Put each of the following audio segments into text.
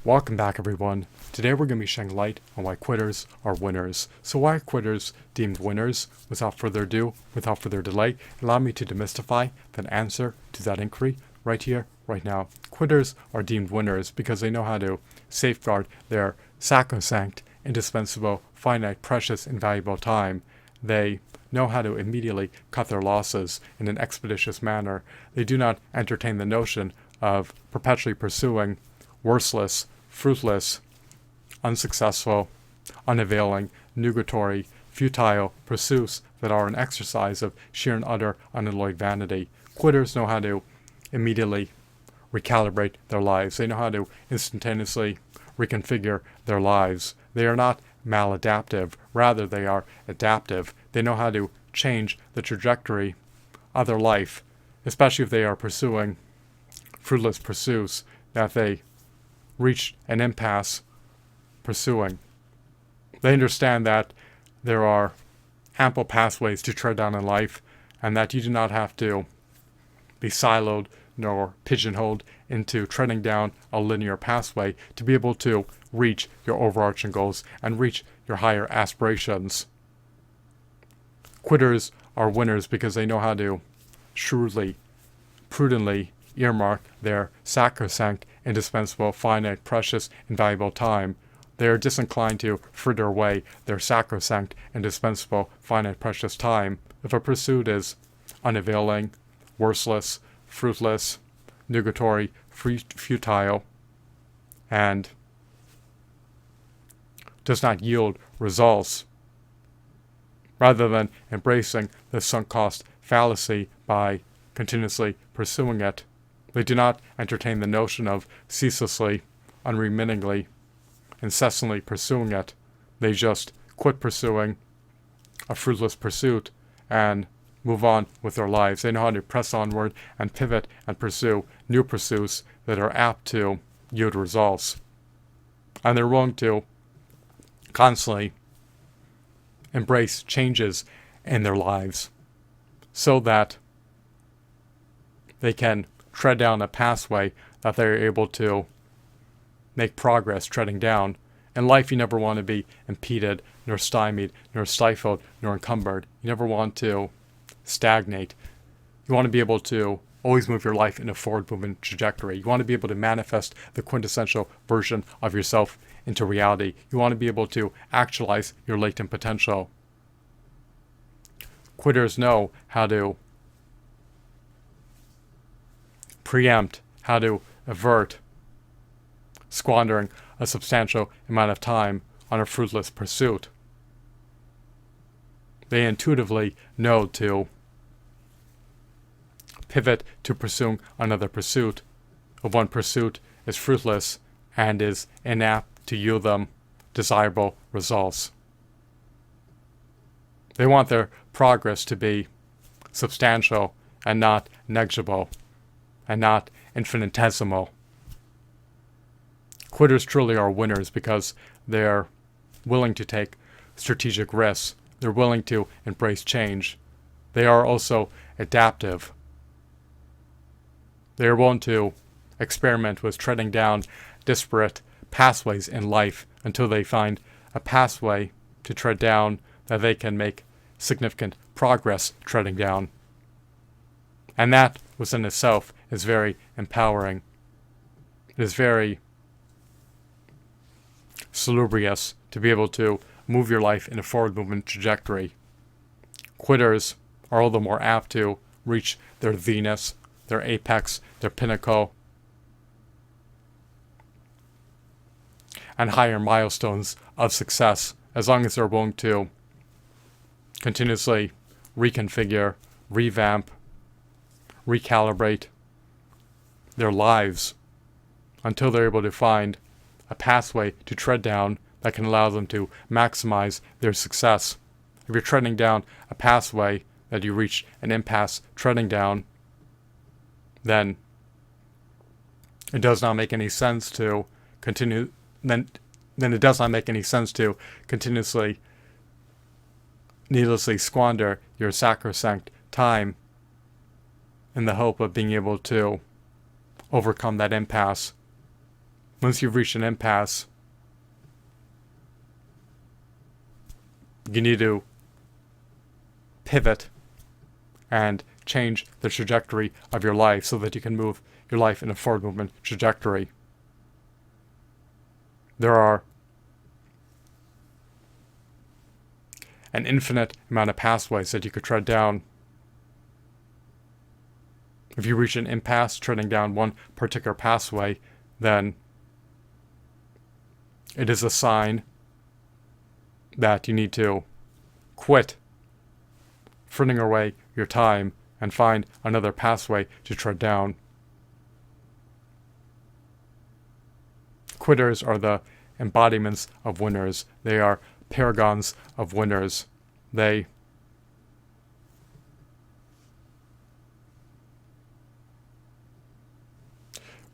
Welcome back, everyone. Today we're going to be shedding light on why quitters are winners. So why are quitters deemed winners? Without further ado, without further delay, allow me to demystify that answer to that inquiry right here, right now. Quitters are deemed winners because they know how to safeguard their sacrosanct, indispensable, finite, precious, and valuable time. They know how to immediately cut their losses in an expeditious manner. They do not entertain the notion of perpetually pursuing worthless, fruitless, unsuccessful, unavailing, nugatory, futile pursuits that are an exercise of sheer and utter unalloyed vanity. Quitters know how to immediately recalibrate their lives. They know how to instantaneously reconfigure their lives. They are not maladaptive, rather they are adaptive. They know how to change the trajectory of their life, especially if they are pursuing fruitless pursuits that they reach an impasse pursuing. They understand that there are ample pathways to tread down in life, and that you do not have to be siloed nor pigeonholed into treading down a linear pathway to be able to reach your overarching goals and reach your higher aspirations. Quitters are winners because they know how to shrewdly, prudently earmark their sacrosanct, indispensable, finite, precious, and valuable time. They are disinclined to fritter away their sacrosanct, indispensable, finite, precious time if a pursuit is unavailing, worthless, fruitless, nugatory, futile, and does not yield results. Rather than embracing the sunk cost fallacy by continuously pursuing it, they do not entertain the notion of ceaselessly, unremittingly, incessantly pursuing it. They just quit pursuing a fruitless pursuit and move on with their lives. They know how to press onward and pivot and pursue new pursuits that are apt to yield results. And they're willing to constantly embrace changes in their lives so that they can tread down a pathway that they're able to make progress treading down. In life, you never want to be impeded, nor stymied, nor stifled, nor encumbered. You never want to stagnate. You want to be able to always move your life in a forward movement trajectory. You want to be able to manifest the quintessential version of yourself into reality. You want to be able to actualize your latent potential. Quitters know how to preempt, how to avert squandering a substantial amount of time on a fruitless pursuit. They intuitively know to pivot to pursuing another pursuit if one pursuit is fruitless and is inapt to yield them desirable results. They want their progress to be substantial and not negligible, and not infinitesimal. Quitters truly are winners because they're willing to take strategic risks. They're willing to embrace change. They are also adaptive. They are willing to experiment with treading down disparate pathways in life until they find a pathway to tread down that they can make significant progress treading down. And that within itself is very empowering. It is very salubrious to be able to move your life in a forward movement trajectory. Quitters are all the more apt to reach their zenith, their apex, their pinnacle, and higher milestones of success as long as they're willing to continuously reconfigure, revamp, recalibrate their lives until they're able to find a pathway to tread down that can allow them to maximize their success. If you're treading down a pathway that you reach an impasse treading down, then it does not make any sense to continue. Then it does not make any sense to continuously, needlessly squander your sacrosanct time in the hope of being able to overcome that impasse Once you've reached an impasse, you need to pivot and change the trajectory of your life so that you can move your life in a forward movement trajectory. There are an infinite amount of pathways that you could tread down. If you reach an impasse treading down one particular pathway, then it is a sign that you need to quit frittering away your time and find another pathway to tread down. Quitters are the embodiments of winners. They are paragons of winners. They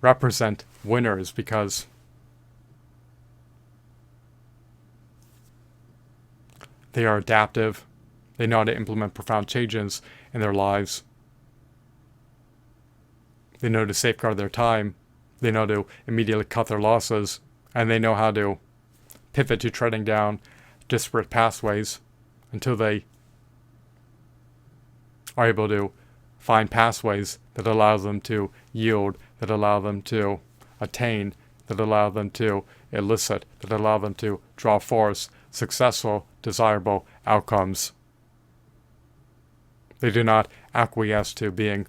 represent winners because they are adaptive. They know how to implement profound changes in their lives. They know to safeguard their time. They know to immediately cut their losses. And they know how to pivot to treading down disparate pathways until they are able to find pathways that allow them to yield, that allow them to attain, that allow them to elicit, that allow them to draw forth successful, desirable outcomes. They do not acquiesce to being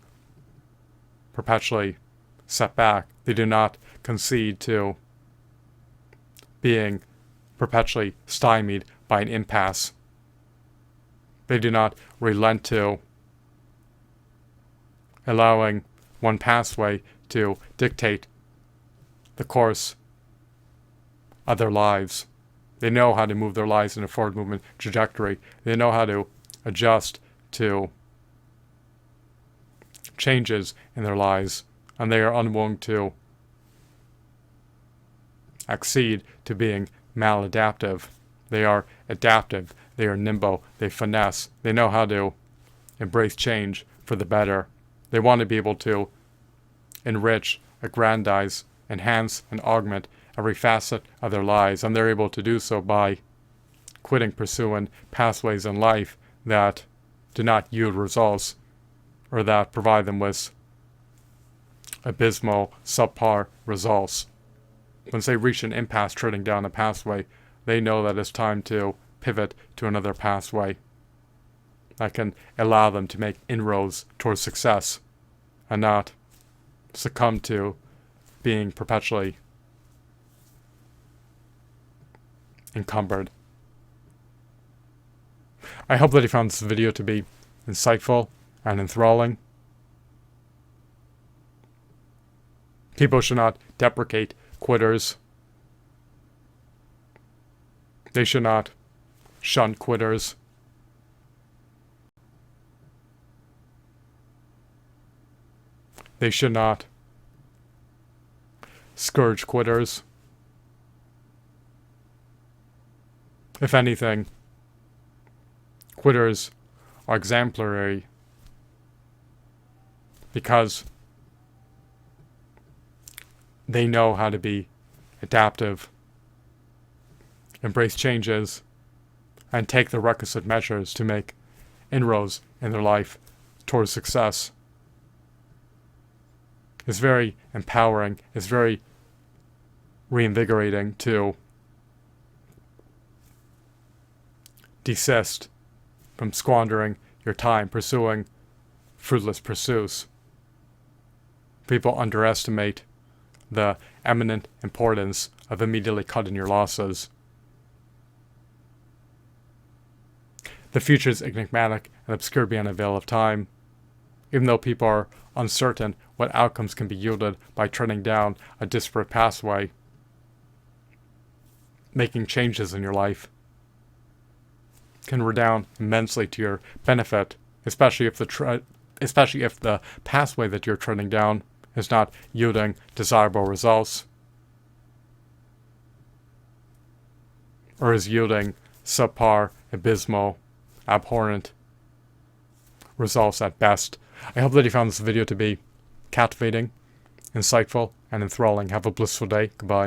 perpetually set back. They do not concede to being perpetually stymied by an impasse. They do not relent to allowing one pathway to dictate the course of their lives. They know how to move their lives in a forward movement trajectory. They know how to adjust to changes in their lives, and they are unwilling to accede to being maladaptive. They are adaptive. They are nimble. They finesse. They know how to embrace change for the better. They want to be able to enrich, aggrandize, enhance, and augment every facet of their lives, and they're able to do so by quitting pursuing pathways in life that do not yield results or that provide them with abysmal, subpar results. Once they reach an impasse treading down a pathway, they know that it's time to pivot to another pathway that can allow them to make inroads towards success and not succumb to being perpetually encumbered. I hope that you found this video to be insightful and enthralling. People should not deprecate quitters. They should not shun quitters. They should not scourge quitters. If anything, quitters are exemplary because they know how to be adaptive, embrace changes, and take the requisite measures to make inroads in their life towards success. It's very empowering, it's very reinvigorating to desist from squandering your time pursuing fruitless pursuits. People underestimate the eminent importance of immediately cutting your losses. The future is enigmatic and obscure beyond a veil of time. Even though people are uncertain what outcomes can be yielded by treading down a disparate pathway, making changes in your life can redound immensely to your benefit, especially if the pathway that you're treading down is not yielding desirable results or is yielding subpar, abysmal, abhorrent results at best. I hope that you found this video to be captivating, insightful, and enthralling. Have a blissful day. Goodbye.